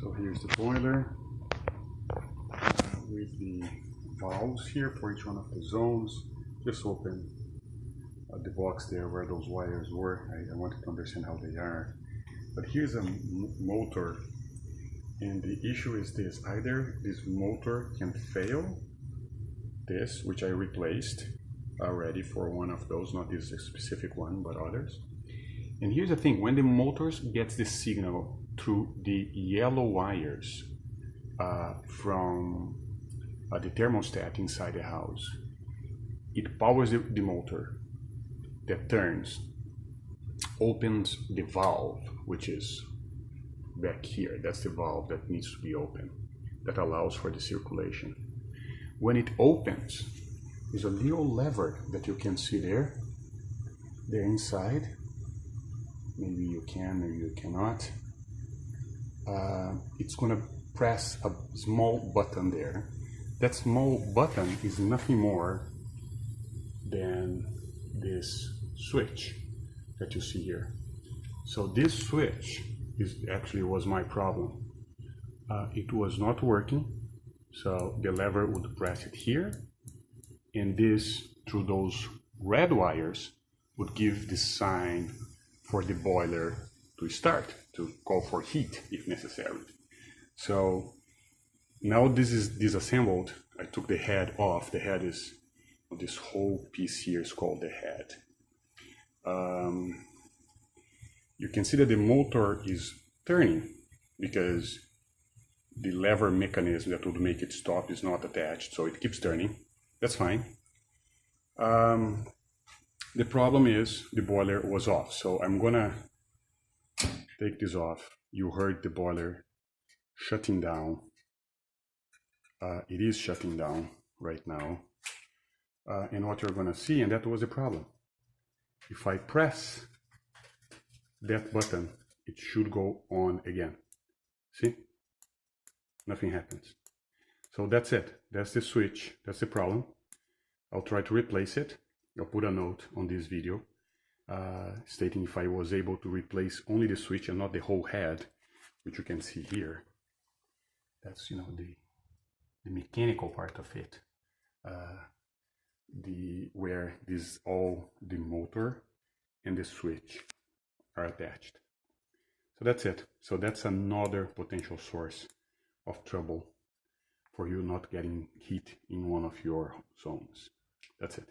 So here's the boiler with the valves here for each one of the zones. Just open the box there where those wires were. I wanted to understand how they are. But here's a motor, and the issue is this: either this motor can fail, this, which I replaced already for one of those, not this specific one, but others. And here's the thing: when the motors gets the signal through the yellow wires from the thermostat inside the house, it powers the motor that turns, opens the valve, which is back here. That's the valve that needs to be open, that allows for the circulation. When it opens, there's a little lever that you can see there inside. Maybe you can, maybe you cannot. It's gonna press a small button there. That small button is nothing more than this switch that you see here. So this switch was my problem. It was not working, so the lever would press it here, and this, through those red wires, would give the sign for the boiler to start, to call for heat if necessary. So now this is disassembled. I took the head off. The head is, this whole piece here is called the head. You can see that the motor is turning because the lever mechanism that would make it stop is not attached, so it keeps turning. That's fine. The problem is the boiler was off, so I'm gonna take this off. You heard the boiler shutting down. It is shutting down right now. And what you're gonna see, and that was the problem. If I press that button, it should go on again. See? Nothing happens. So that's it. That's the switch. That's the problem. I'll try to replace it. I'll put a note on this video stating if I was able to replace only the switch and not the whole head, which you can see here. That's, you know, the mechanical part of it. Where this all the motor and the switch are attached. So that's it. So that's another potential source of trouble for you not getting heat in one of your zones. That's it.